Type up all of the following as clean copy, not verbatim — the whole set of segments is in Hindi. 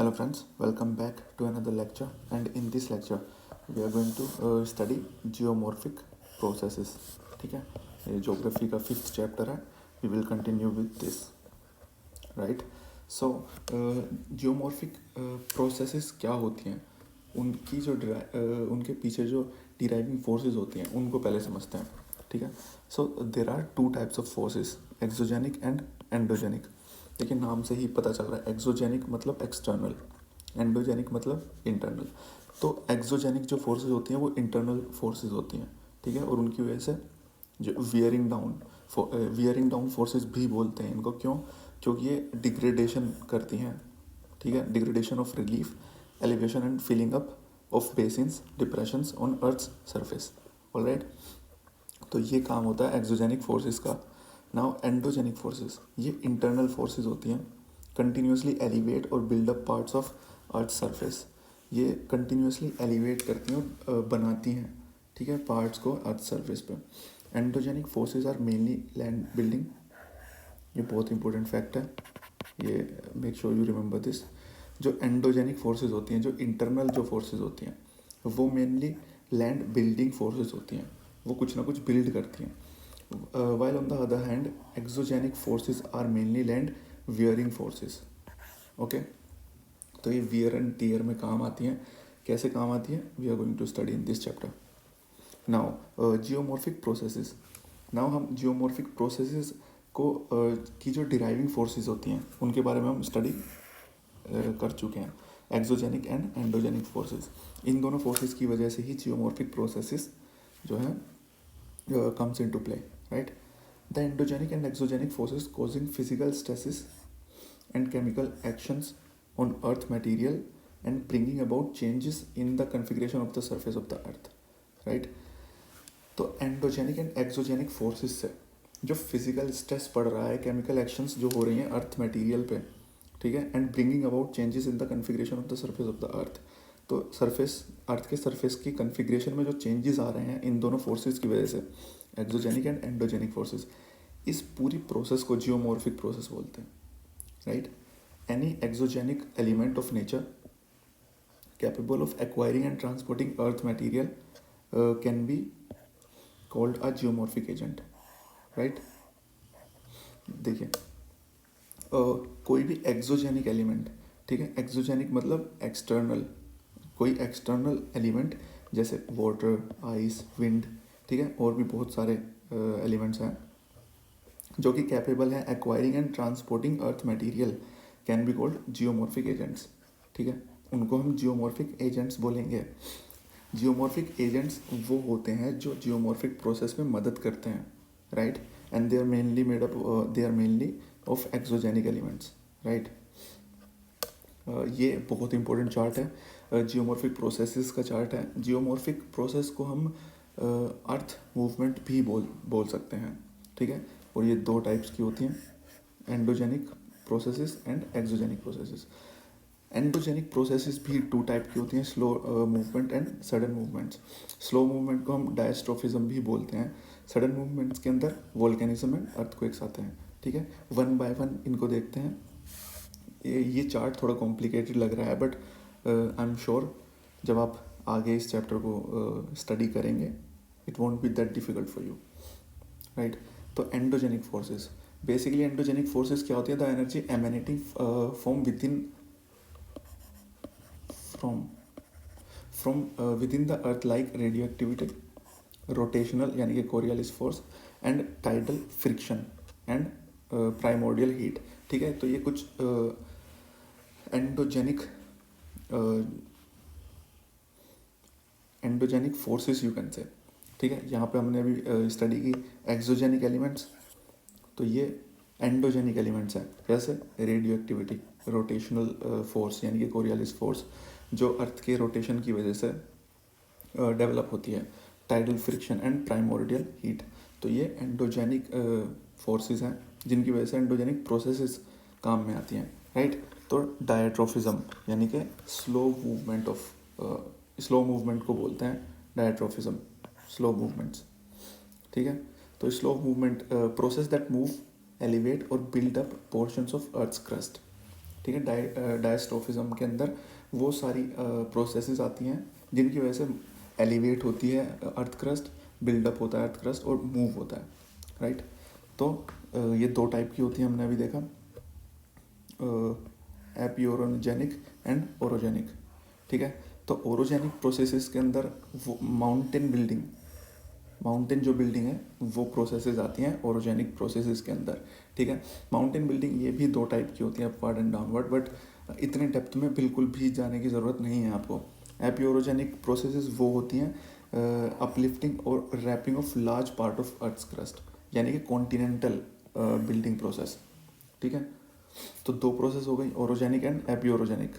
Hello friends, welcome back to another lecture, and in this lecture we are going to study geomorphic processes. ठीक है, ये ज्योग्राफी का 5th चैप्टर है. We will continue with this, right. So geomorphic processes क्या होती हैं, उनकी जो उनके पीछे जो डिराइविंग फोर्सेस होती हैं उनको पहले समझते हैं. ठीक है. So there are two types of forces, exogenic and endogenic. देखिए नाम से ही पता चल रहा है, एक्सोजेनिक मतलब एक्सटर्नल, एंडोजेनिक मतलब इंटरनल. तो एक्सोजेनिक जो फोर्सेस होती हैं वो इंटरनल फोर्सेस होती हैं. ठीक है. और उनकी वजह से जो वियरिंग डाउन फोर्सेस भी बोलते हैं इनको. क्यों? क्योंकि ये डिग्रेडेशन करती हैं. ठीक है. Degradation of relief, elevation and filling up of basins, depressions on earth's surface. Alright. तो ये काम होता है एक्सोजेनिक फोर्सेस का. नाउ एंडोजेनिक फोर्सेस, ये इंटरनल फोर्सेस होती हैं. कंटिन्यूसली एलिवेट और build up parts of earth surface. ये कंटिन्यूसली एलिवेट करती हैं और बनाती हैं, ठीक है, पार्ट्स को अर्थ सरफेस पे. Endogenic forces are mainly land building. ये बहुत इंपॉर्टेंट फैक्ट है, ये make sure you remember this. जो एंडोजेनिक फोर्सेस होती हैं, जो इंटरनल जो फोर्सेस होती हैं, वो मेनली लैंड बिल्डिंग फोर्सेस होती हैं. वो कुछ ना कुछ बिल्ड करती हैं. While on the other hand, exogenic forces are mainly land wearing forces. Okay, तो ये wear and tear में काम आती हैं. कैसे काम आती हैं? We are going to study in this chapter. Now, geomorphic processes. Now हम geomorphic processes को की जो deriving forces होती हैं उनके बारे में हम study कर चुके हैं. एक्सोजेनिक एंड एंडोजेनिक फोर्सेस, इन दोनों फोर्सेस की वजह से ही जियोमॉर्फिक प्रोसेसेस जो है comes into play, right? The endogenic and exogenic forces causing physical stresses and chemical actions on earth material and bringing about changes in the configuration of the surface of the earth, right? तो एंडोजेनिक एंड एक्सोजेनिक फोर्सेस से जो फिजिकल स्ट्रेस पड़ रहा है, केमिकल एक्शंस जो हो रही हैं अर्थ मटेरियल पे, ठीक है, and bringing about changes in the configuration of the surface of the earth. तो सरफेस, अर्थ के सरफेस की कन्फिग्रेशन में जो चेंजेस आ रहे हैं इन दोनों फोर्सेस की वजह से, एक्सोजेनिक एंड एंडोजेनिक फोर्सेस, इस पूरी प्रोसेस को जियोमॉर्फिक प्रोसेस बोलते हैं, right. Any exogenic element of nature capable of acquiring and transporting earth material can be called a geomorphic agent, right. देखिए कोई भी एक्सोजेनिक एलिमेंट, ठीक है, एक्सोजेनिक मतलब एक्सटर्नल, कोई एक्सटर्नल एलिमेंट जैसे वाटर, आइस, विंड, ठीक है, और भी बहुत सारे एलिमेंट्स हैं जो कि कैपेबल हैं acquiring and transporting earth material, can be called geomorphic agents. ठीक है, उनको हम जियोमॉर्फिक एजेंट्स बोलेंगे. जियोमॉर्फिक एजेंट्स वो होते हैं जो जियोमॉर्फिक प्रोसेस में मदद करते हैं, right. And they are mainly of exogenic elements, right. ये बहुत इंपॉर्टेंट चार्ट है, जियोमॉर्फिक प्रोसेसेस का चार्ट है. जियोमॉर्फिक प्रोसेस को हम अर्थ मूवमेंट भी बोल सकते हैं, ठीक है. और ये दो टाइप्स की होती हैं, endogenic processes and exogenic processes. Endogenic processes भी टू टाइप की होती हैं, slow movement and sudden movements. Slow movement को हम डायस्ट्रोफिज्म भी बोलते हैं. सडन मूवमेंट्स के अंदर वोल्केनिज्म एंड अर्थक्वेक्स आते हैं, ठीक है. वन बाय वन इनको देखते हैं. ये चार्ट थोड़ा कॉम्प्लिकेटेड लग रहा है, बट आई एम श्योर जब आप आगे इस चैप्टर को स्टडी करेंगे it won't be that difficult for you, right. तो endogenic forces, basically endogenic forces क्या होती है? The energy emanating from within the earth like radioactivity एक्टिविटी, रोटेशनल यानी कि Coriolis force, and tidal friction and primordial heat. ठीक है, तो ये कुछ endogenic forces you can say. ठीक है, यहाँ पे हमने अभी स्टडी की एक्सोजेनिक एलिमेंट्स, तो ये एंडोजेनिक एलिमेंट्स हैं. जैसे रेडियो एक्टिविटी, रोटेशनल फोर्स यानी कि कोरियलिस फोर्स जो अर्थ के रोटेशन की वजह से डेवलप होती है, tidal friction and primordial heat. तो ये एंडोजेनिक फोर्सेस हैं जिनकी वजह से एंडोजेनिक प्रोसेसेस काम में आती हैं, राइट. तो डायट्रोफिज्म यानी कि स्लो मूवमेंट को बोलते हैं डायट्रोफिज्म, स्लो मूवमेंट्स. ठीक है, तो slow movement process that move, elevate और build up portions of earth's crust. ठीक है। डायस्ट्रोफिज्म के अंदर वो सारी प्रोसेसेस आती हैं जिनकी वजह से एलिवेट होती है अर्थ क्रस्ट, बिल्डअप होता है अर्थ क्रस्ट और मूव होता है, राइट। तो ये दो टाइप की होती हैं, हमने अभी देखा, एपियोरोजेनिक एंड ओरोजेनिक, ठीक है। तो ओरोजेनिक प्रोसेसेस के अंदर वो माउंटेन जो बिल्डिंग है वो प्रोसेसेस आती हैं ओरोजेनिक प्रोसेसेस के अंदर, ठीक है। माउंटेन बिल्डिंग ये भी दो टाइप की होती हैं, अपवर्ड एंड डाउनवर्ड, बट इतने डेप्थ में बिल्कुल भी जाने की ज़रूरत नहीं है आपको। एपियोरोजेनिक प्रोसेसेस वो होती हैं अपलिफ्टिंग और warping of large part of earth crust, यानी कि कॉन्टिनेंटल बिल्डिंग प्रोसेस, ठीक है। तो दो प्रोसेस हो गई, ओरोजेनिक एंड एपियोरोजेनिक।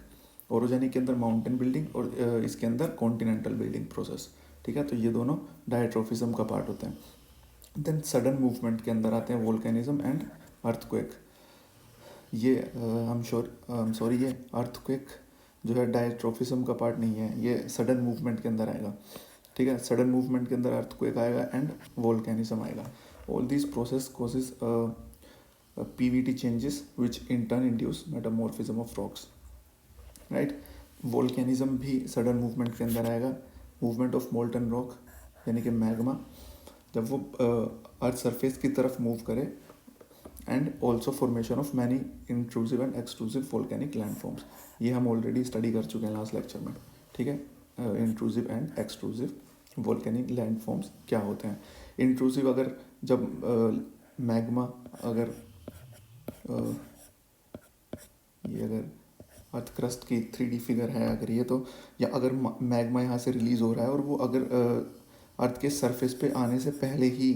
ओरोजेनिक के अंदर माउंटेन बिल्डिंग और इसके अंदर कॉन्टिनेंटल बिल्डिंग प्रोसेस, ठीक है। तो ये दोनों डायट्रोफिज्म का पार्ट होते हैं। देन सडन मूवमेंट के अंदर आते हैं वोल्केनिज्म एंड अर्थक्वेक। ये सॉरी ये अर्थक्वेक जो है डायट्रोफिज्म का पार्ट नहीं है, ये सडन मूवमेंट के अंदर आएगा, ठीक है। सडन मूवमेंट के अंदर अर्थक्वेक आएगा एंड वोल्केनिज्म आएगा। All this process causes PVT changes which in turn induce metamorphism of rocks, right। Volcanism भी सडन मूवमेंट के अंदर आएगा। मूवमेंट ऑफ मोल्टन रॉक यानी कि मैग्मा, जब वो अर्थ सरफेस की तरफ मूव करे, and also formation of many intrusive and extrusive volcanic landforms. ये हम ऑलरेडी स्टडी कर चुके हैं लास्ट लेक्चर में, ठीक है। Intrusive and extrusive volcanic landforms क्या होते हैं। इंट्रूसिव अगर जब मैग्मा अगर ये अगर अर्थ क्रस्ट की 3D फिगर है अगर ये, तो या अगर मैग्मा यहाँ से रिलीज़ हो रहा है और वो अगर अर्थ के सरफेस पे आने से पहले ही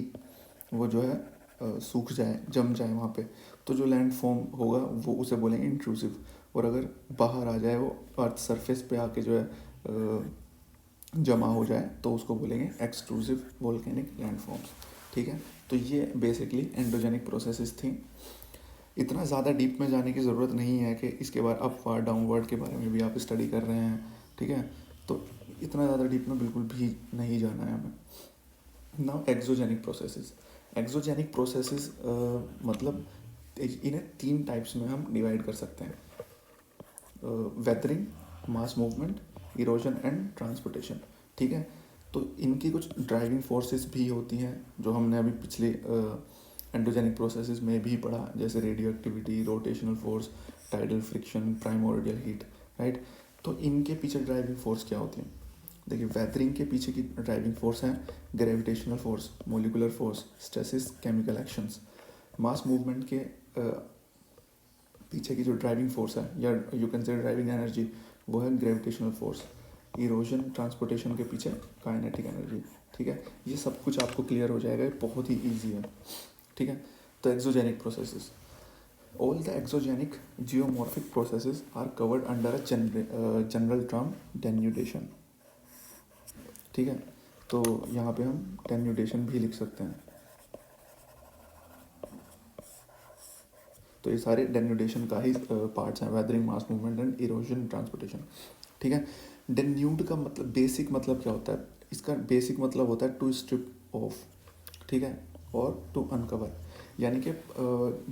वो जो है सूख जाए, जम जाए वहाँ पे, तो जो लैंड फॉर्म होगा वो उसे बोलेंगे इंट्रूसिव। और अगर बाहर आ जाए वो अर्थ सरफेस पे आके जो है जमा हो जाए तो उसको बोलेंगे एक्सट्रूसिव वोल्केनिक लैंडफॉर्म्स, ठीक है। तो ये बेसिकली एंडोजेनिक प्रोसेसेस थी। इतना ज़्यादा डीप में जाने की ज़रूरत नहीं है कि इसके बाद अपवर्ड डाउनवर्ड के बारे में भी आप स्टडी कर रहे हैं, ठीक है। तो इतना ज़्यादा डीप में बिल्कुल भी नहीं जाना है हमें। Now exogenic processes. Exogenic processes मतलब इन्हें 3 टाइप्स में हम डिवाइड कर सकते हैं, weathering, mass movement, erosion and transportation, ठीक है। तो इनकी कुछ ड्राइविंग फोर्सेस भी होती हैं जो हमने अभी पिछले एंडोजेनिक प्रोसेसेस में भी पढ़ा, जैसे रेडियो एक्टिविटी, rotational force, tidal friction, primordial heat, right. तो इनके पीछे ड्राइविंग फोर्स क्या होती है। देखिए, वेदरिंग के पीछे की ड्राइविंग फोर्स है gravitational force, molecular force, stresses, chemical actions. Mass movement के पीछे की जो ड्राइविंग फोर्स है, या you can say driving energy, वो है ग्रेविटेशनल फोर्स। इरोजन ट्रांसपोर्टेशन के पीछे काइनेटिक एनर्जी, ठीक है। ये सब कुछ आपको क्लियर हो जाएगा, बहुत ही ईजी है, ठीक है। तो exogenic processes, all the exogenic geomorphic processes are covered under a general term denudation, ठीक है। तो यहाँ पे हम डेन्यूडेशन भी लिख सकते हैं। तो ये सारे डेन्यूडेशन का ही पार्ट्स हैं, weathering, mass movement and erosion, transportation, ठीक है। डेन्यूड का मतलब, बेसिक मतलब क्या होता है, इसका बेसिक मतलब होता है टू स्ट्रिप ऑफ, ठीक है, और टू अनकवर, यानी कि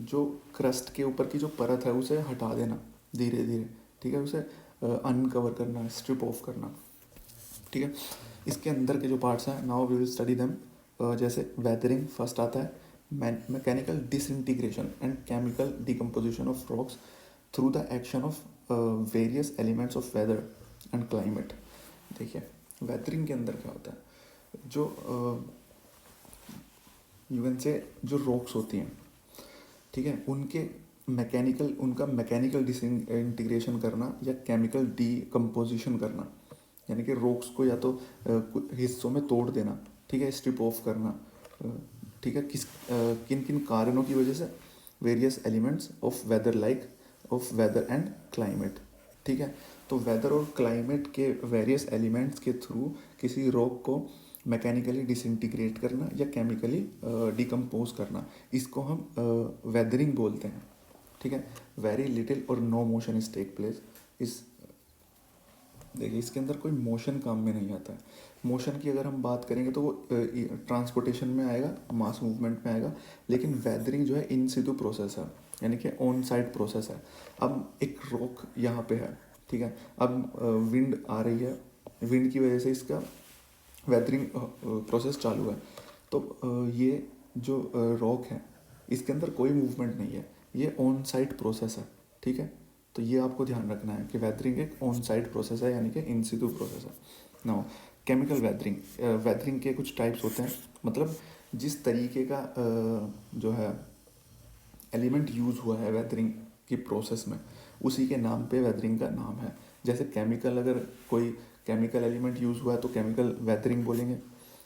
जो क्रस्ट के ऊपर की जो परत है उसे हटा देना धीरे धीरे, ठीक है, उसे अनकवर करना, स्ट्रिप ऑफ करना, ठीक है। इसके अंदर के जो पार्ट्स हैं, now we will study them. जैसे वेदरिंग फर्स्ट आता है, mechanical disintegration and chemical decomposition of rocks through the action of various elements of weather and climate. देखिए, वेदरिंग के अंदर क्या होता है, जो यू कैन से जो रॉक्स होती हैं, ठीक है, उनका मैकेनिकल डिसइंटीग्रेशन करना या केमिकल डिकम्पोजिशन करना, यानी कि रॉक्स को या तो हिस्सों में तोड़ देना, ठीक है, स्ट्रिप ऑफ करना, ठीक है, किन किन कारणों की वजह से, various elements of weather and climate, ठीक है। तो वेदर और क्लाइमेट के वेरियस एलिमेंट्स के थ्रू किसी रॉक को मैकेनिकली डिसइंटीग्रेट करना या केमिकली डिकम्पोज करना, इसको हम वेदरिंग बोलते हैं, ठीक है। वेरी लिटिल और no motion is take place इस, देखिए, इसके अंदर कोई मोशन काम में नहीं आता है। मोशन की अगर हम बात करेंगे तो वो ट्रांसपोर्टेशन में आएगा, मास मूवमेंट में आएगा, लेकिन वेदरिंग जो है इन सितु प्रोसेस है, यानी कि ऑन साइट प्रोसेस है। अब एक रॉक यहाँ पे है, ठीक है, अब विंड आ रही है, विंड की वजह से इसका वेदरिंग प्रोसेस चालू है। तो ये जो रॉक है इसके अंदर कोई मूवमेंट नहीं है, ये ऑन साइट प्रोसेस है, ठीक है। तो ये आपको ध्यान रखना है कि वेदरिंग एक ऑन साइट प्रोसेस है, यानी कि इन सितु प्रोसेस है। नाउ केमिकल वेदरिंग, वेदरिंग के कुछ टाइप्स होते हैं, मतलब जिस तरीके का जो है एलिमेंट यूज़ हुआ है वेदरिंग की प्रोसेस में, उसी के नाम पे वेदरिंग का नाम है। जैसे केमिकल, अगर कोई केमिकल एलिमेंट यूज़ हुआ है तो केमिकल वेदरिंग बोलेंगे,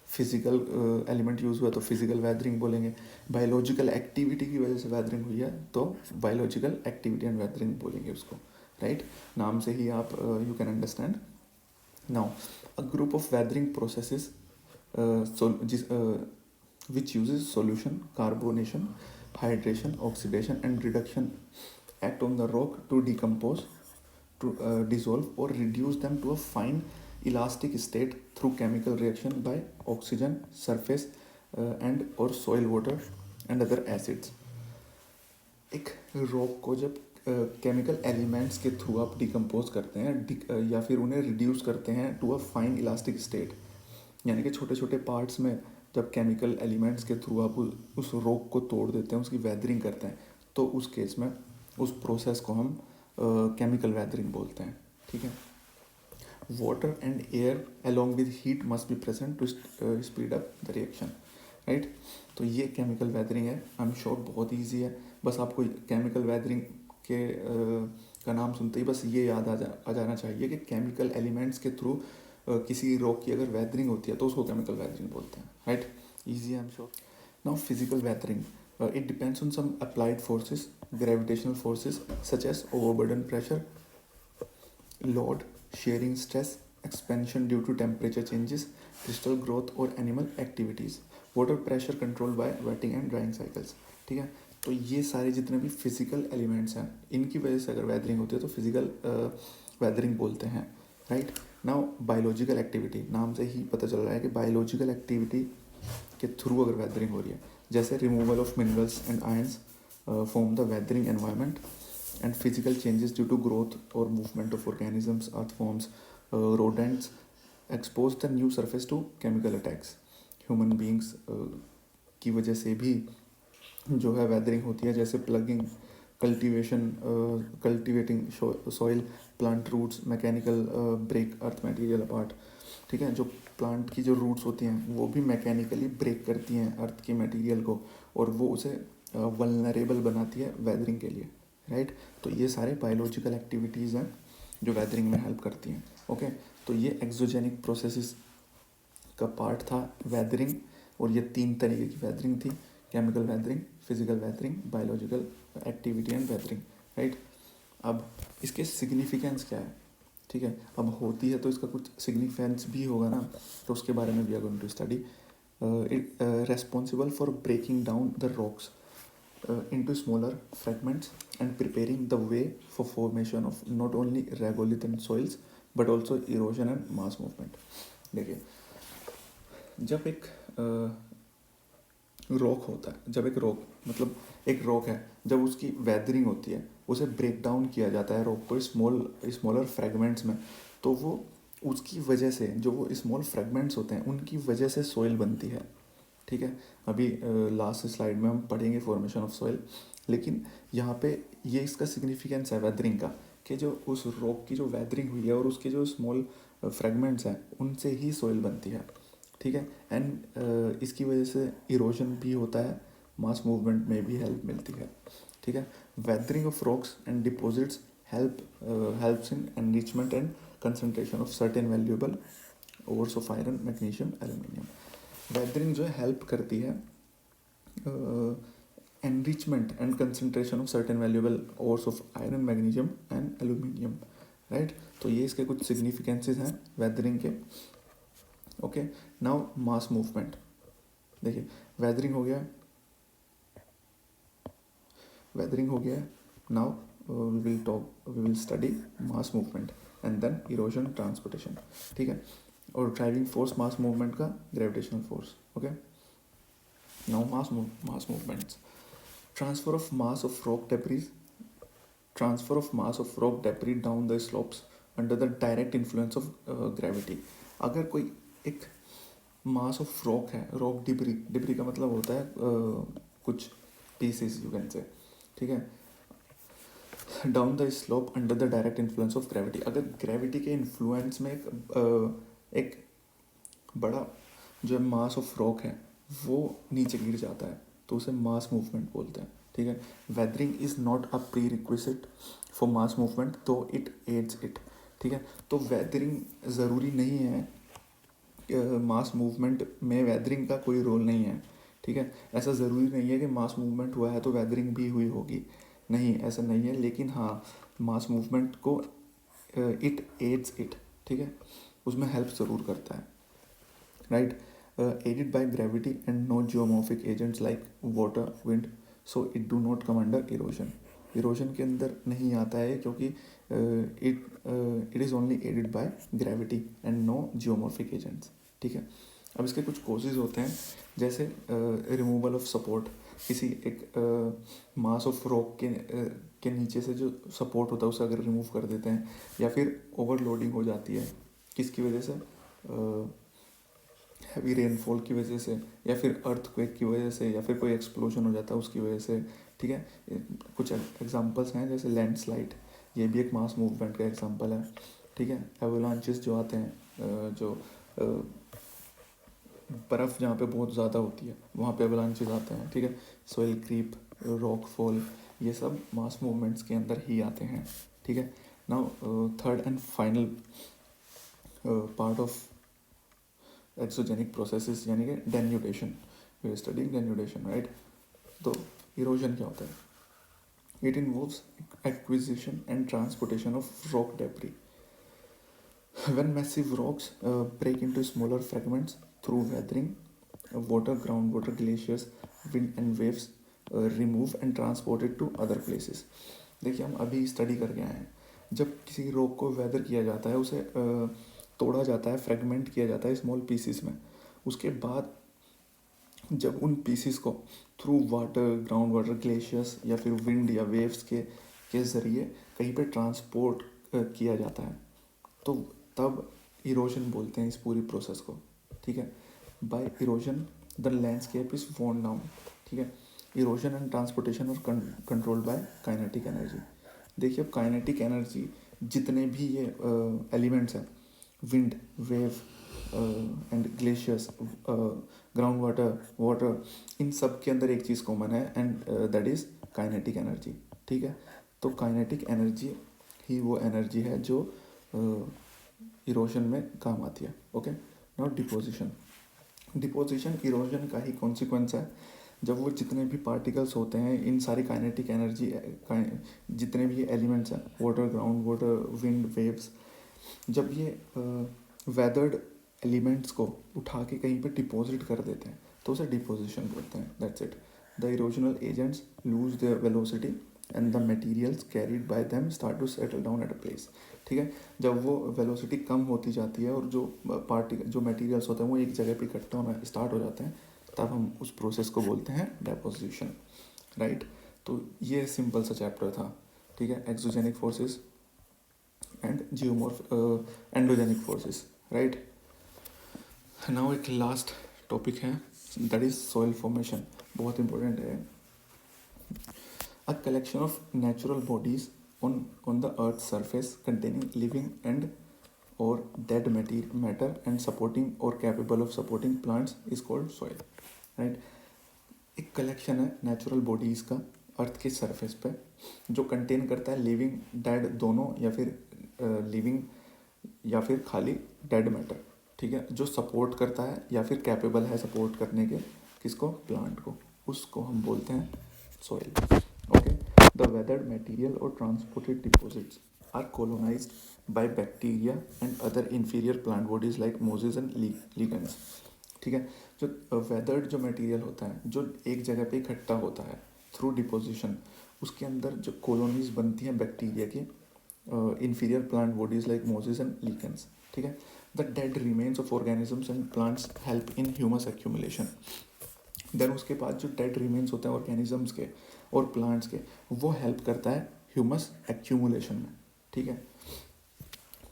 फिजिकल एलिमेंट यूज़ हुआ तो फिजिकल वेदरिंग बोलेंगे, बायोलॉजिकल एक्टिविटी की वजह से वेदरिंग हुई है तो बायोलॉजिकल एक्टिविटी एंड वेदरिंग बोलेंगे उसको, राइट। नाम से ही आप you can understand. Now a group of weathering processes which uses solution, carbonation, hydration, oxidation and reduction act on the rock to decompose, to dissolve or reduce them to a fine elastic state through chemical reaction by oxygen, surface and or soil water and other acids. एक रॉक को जब केमिकल एलिमेंट्स के थ्रू आप डिकम्पोज करते हैं या फिर उन्हें रिड्यूस करते हैं to a fine elastic state, यानी कि छोटे छोटे पार्ट्स में जब केमिकल एलिमेंट्स के थ्रू आप उस रॉक को तोड़ देते हैं, उसकी वेदरिंग करते हैं, तो उस केस में उस प्रोसेस को हम केमिकल वेदरिंग बोलते हैं, ठीक है। Water and air along with heat must be present to speed up the reaction, right. तो ये केमिकल वेदरिंग है। आई एम श्योर बहुत ईजी है, बस आपको केमिकल वेदरिंग के का नाम सुनते ही बस ये याद आ जाना चाहिए कि केमिकल एलिमेंट्स के थ्रू किसी रॉक की अगर वेदरिंग होती है तो उसको केमिकल वेदरिंग बोलते हैं, right. Easy I am sure. Now physical weathering, it depends on some applied forces, gravitational forces such as overburden pressure, load, shearing stress, expansion due to temperature changes, crystal growth or animal activities, water pressure controlled by wetting and drying cycles, ठीक है। तो ये सारे जितने भी फिजिकल एलिमेंट्स हैं इनकी वजह से अगर वेदरिंग होती है तो फिजिकल वेदरिंग बोलते हैं, राइट। नाउ बायोलॉजिकल एक्टिविटी, नाम से ही पता चल रहा है कि बायोलॉजिकल एक्टिविटी के थ्रू अगर वेदरिंग हो रही है, जैसे removal of minerals and ions form the weathering environment and physical changes due to growth और movement of organisms, earthworms, rodents expose the new surface to chemical attacks. Human beings की वजह से भी जो है वेदरिंग होती है, जैसे ploughing, cultivating soil, plant roots, mechanical break earth material apart, ठीक है। जो प्लांट की जो रूट्स होती हैं वो भी मैकेनिकली ब्रेक करती हैं अर्थ की मटेरियल को और वो उसे वल्नरेबल बनाती है वेदरिंग के लिए, राइट। तो ये सारे बायोलॉजिकल एक्टिविटीज़ हैं जो वेदरिंग में हेल्प करती हैं, ओके। तो ये एक्सोजेनिक प्रोसेसेस का पार्ट था वेदरिंग, और ये 3 तरीके की वेदरिंग थी, chemical weathering, physical weathering, biological activity and weathering, right. अब इसके सिग्निफिकेंस क्या है, ठीक है। अब होती है तो इसका कुछ सिग्निफिकेंस भी होगा ना, तो उसके बारे में we are going to study. It responsible for breaking down the rocks into smaller fragments and preparing the way for formation of not only regolith and soils but also erosion and mass movement. देखिए, जब एक रॉक होता है, जब एक रॉक मतलब एक रॉक है, जब उसकी वेदरिंग होती है, उसे ब्रेक डाउन किया जाता है रॉक को स्मॉलर फ्रेगमेंट्स में, तो वो उसकी वजह से जो वो स्मॉल फ्रेगमेंट्स होते हैं उनकी वजह से सॉइल बनती है, ठीक है। अभी लास्ट स्लाइड में हम पढ़ेंगे फॉर्मेशन ऑफ सॉइल, लेकिन यहाँ पे ये इसका सिग्निफिकेंस है वेदरिंग का कि जो उस रॉक की जो वेदरिंग हुई है और उसके जो स्मॉल फ्रेगमेंट्स हैं उनसे ही सॉइल बनती है, ठीक है। एंड इसकी वजह से इरोजन भी होता है, मास मूवमेंट में भी हेल्प मिलती है, ठीक है। Weathering of rocks and deposits helps in enrichment and concentration of certain valuable ores of iron, magnesium, aluminium. Weathering जो है हेल्प करती है enrichment and concentration of certain valuable ores of iron, magnesium and aluminium, right. तो ये इसके कुछ सिग्निफिकेंसेस हैं वेदरिंग के, ओके। नाउ मास मूवमेंट, देखिए वेदरिंग हो गया, now we will study mass movement and then erosion, transportation, ठीक है। और ड्राइविंग फोर्स मास मूवमेंट का gravitational force, okay. Now mass movements, Transfer of mass of rock debris down the slopes under the direct influence of gravity. अगर कोई एक मास ऑफ रॉक है, रॉक डिब्री का मतलब होता है कुछ पीसेस यू कैन से, ठीक है, down the slope under the direct influence of gravity. अगर ग्रेविटी के इन्फ्लुएंस में एक बड़ा जो मास ऑफ रॉक है वो नीचे गिर जाता है तो उसे मास मूवमेंट बोलते हैं, ठीक है. Weathering is not a pre requisite for mass movement तो इट एड्स इट, ठीक है. तो वेदरिंग ज़रूरी नहीं है, मास मूवमेंट में वेदरिंग का कोई रोल नहीं है, ठीक है. ऐसा ज़रूरी नहीं है कि मास मूवमेंट हुआ है तो वेदरिंग भी हुई होगी, नहीं ऐसा नहीं है. लेकिन हाँ, मास मूवमेंट को इट एड्स इट, ठीक है, उसमें हेल्प ज़रूर करता है, right. Aided by gravity and no geomorphic agents like water, wind, so it do not come under erosion. Erosion के अंदर नहीं आता है क्योंकि it is only aided by gravity and no geomorphic agents, ठीक है. अब इसके कुछ कोजेज होते हैं, जैसे रिमूवल ऑफ सपोर्ट. किसी एक मास ऑफ रॉक के नीचे से जो सपोर्ट होता है उसे अगर रिमूव कर देते हैं, या फिर ओवरलोडिंग हो जाती है किसकी वजह से, हैवी रेनफॉल की वजह से, या फिर अर्थक्वेक की वजह से, या फिर कोई एक्सप्लोजन हो जाता है उसकी वजह से, ठीक है. कुछ एग्जांपल्स हैं जैसे लैंडस्लाइड, ये भी एक मास मूवमेंट का एग्जांपल है, ठीक है. एवलांचेस जो आते हैं, जो बर्फ़ जहाँ पे बहुत ज़्यादा होती है वहाँ पे एवलांचेस आते हैं, ठीक है. सॉइल क्रीप, रॉक फॉल, ये सब मास मूवमेंट्स के अंदर ही आते हैं, ठीक है. Now third and final part of exogenic processes यानी कि denudation. We are studying denudation, right. तो इरोजन क्या होता है? It involves acquisition and transportation of rock debris. When massive rocks break into smaller fragments through weathering, water, groundwater, glaciers, wind and waves remove and transport it to other places. देखिए, हम अभी स्टडी करके आए हैं, जब किसी रॉक को वेदर किया जाता है, उसे तोड़ा जाता है, फ्रेगमेंट किया जाता है स्मॉल पीसीस में. उसके बाद जब उन पीसीस को through water, ground water, glaciers या फिर विंड या वेव्स के ज़रिए कहीं पे ट्रांसपोर्ट किया जाता है, तो तब इरोजन बोलते हैं इस पूरी प्रोसेस को, ठीक है. By erosion the landscape is worn down, ठीक है. इरोजन एंड ट्रांसपोर्टेशन और कंट्रोल्ड बाय काइनेटिक एनर्जी. देखिए, अब काइनेटिक एनर्जी जितने भी ये एलिमेंट्स हैं, wind, wave and glaciers, ground water, इन सब के अंदर एक चीज़ कॉमन है, and that is kinetic energy, ठीक है. तो काइनेटिक एनर्जी ही वो एनर्जी है जो इरोजन में काम आती है, ओके. नाउ डिपोजिशन इरोजन का ही कॉन्सिक्वेंस है. जब वो जितने भी पार्टिकल्स होते हैं, इन सारी काइनेटिक एनर्जी, जितने भी एलिमेंट्स हैं, water, ground water, wind, waves, जब ये वेदर्ड एलिमेंट्स को उठा के कहीं पे डिपॉजिट कर देते हैं तो उसे डिपोजिशन बोलते हैं. That's it. The erosional agents lose their velocity and the materials carried by them start to settle down at a place, ठीक है. जब वो वेलोसिटी कम होती जाती है और जो मटेरियल्स होते हैं वो एक जगह पे इकट्ठा होना स्टार्ट हो जाते हैं, तब हम उस प्रोसेस को बोलते हैं डेपोजिशन, राइट. तो ये सिंपल सा चैप्टर था, ठीक है. Exogenic forces and endogenic forces, right. Now एक लास्ट टॉपिक है, दैट इज सॉइल फॉर्मेशन. बहुत इंपॉर्टेंट है. A collection of natural bodies on the earth's surface containing living and or dead matter and supporting or capable of supporting plants is called soil, right. एक कलेक्शन है नेचुरल बॉडीज़ का अर्थ के सरफेस पे जो कंटेन करता है लिविंग, डेड दोनों, या फिर लिविंग या फिर खाली डेड मैटर, ठीक है, जो सपोर्ट करता है या फिर कैपेबल है सपोर्ट करने के, किसको, प्लांट को, उसको हम बोलते हैं soil, okay. The weathered material और transported deposits are colonised by bacteria and other inferior plant bodies like mosses and lichens, ठीक है. जो वेदर्ड जो मटेरियल होता है, जो एक जगह पे इकट्ठा होता है थ्रू डिपोजिशन, उसके अंदर जो कॉलोनीज बनती हैं बैक्टीरिया की, inferior plant bodies like mosses and lichens, ठीक है. The dead remains of organisms and plants help in humus accumulation. Then उसके बाद जो डेड रिमेन्स होते हैं ऑर्गेनिजम्स के और प्लांट्स के, वो हेल्प करता है ह्यूमस एक्यूमुलेशन में, ठीक है।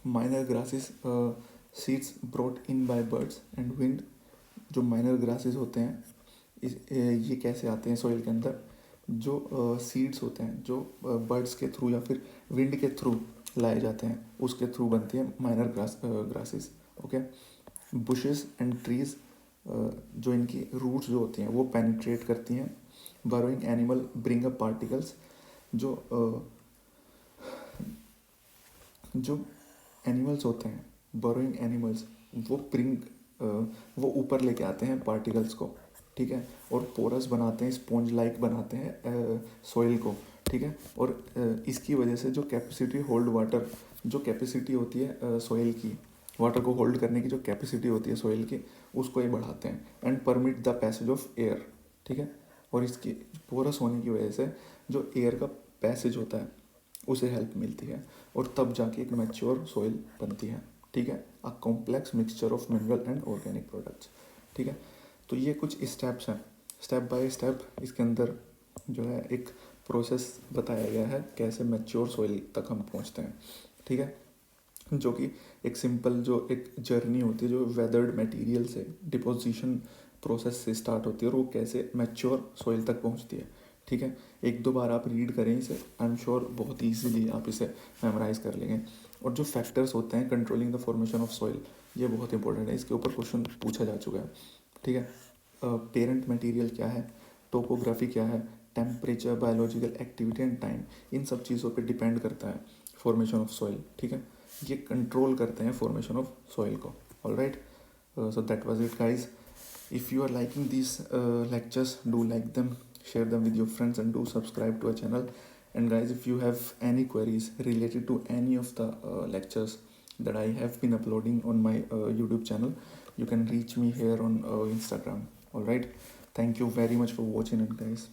Minor grasses, seeds brought in by birds and wind, जो माइनर ग्रासेस होते हैं ये कैसे आते हैं सॉइल के अंदर, जो सीड्स होते हैं जो बर्ड्स के थ्रू या फिर विंड के थ्रू लाए जाते हैं, उसके थ्रू बनती है minor grasses, okay. Bushes and trees, जो इनकी रूट्स जो होती हैं वो पेनिट्रेट करती हैं। Burrowing animal bring up particles, जो एनिमल्स होते हैं, बरोइंग एनिमल्स, वो ब्रिंग वो ऊपर लेके आते हैं पार्टिकल्स को, ठीक है, और पोरस बनाते हैं, स्पॉन्ज लाइक बनाते हैं सॉइल को, ठीक है। और इसकी वजह से जो कैपेसिटी होल्ड वाटर, जो कैपेसिटी होती है सॉइल की, वाटर को होल्ड करने की जो कैपेसिटी होती है सॉइल की, उसको ये बढ़ाते हैं and permit the passage of air, ठीक है। और इसकी पोरस होने की वजह से जो एयर का पैसेज होता है उसे हेल्प मिलती है, और तब जाके एक मैच्योर सॉइल बनती है, ठीक है। A complex mixture of mineral and organic products, ठीक है। तो ये कुछ स्टेप्स हैं, स्टेप बाय स्टेप इसके अंदर जो है एक प्रोसेस बताया गया है कैसे मैच्योर सॉइल तक हम पहुंचते हैं, ठीक है। जो कि एक सिंपल जो एक जर्नी होती है जो वेदर्ड मटेरियल से डिपोजिशन प्रोसेस से स्टार्ट होती है, और वो कैसे मैच्योर सॉइल तक पहुंचती है, ठीक है। एक दो बार आप रीड करें इसे, आई एम श्योर बहुत ईजीली आप इसे मेमोराइज कर लेंगे। और जो फैक्टर्स होते हैं controlling the formation of soil, ये बहुत इंपॉर्टेंट है, इसके ऊपर क्वेश्चन पूछा जा चुका है, ठीक है। पेरेंट मटेरियल क्या है, टोपोग्राफी क्या है, temperature, biological activity and time, इन सब चीज़ों पे डिपेंड करता है फॉर्मेशन ऑफ सॉइल, ठीक है। ये कंट्रोल करते हैं फॉर्मेशन ऑफ सॉइल को, alright. So that was it, guys. If you are liking these lectures, do like them, share them with your friends, and do subscribe to our channel. And guys, if you have any queries related to any of the lectures that I have been uploading on my YouTube channel, you can reach me here on Instagram. All right. Thank you very much for watching it, guys.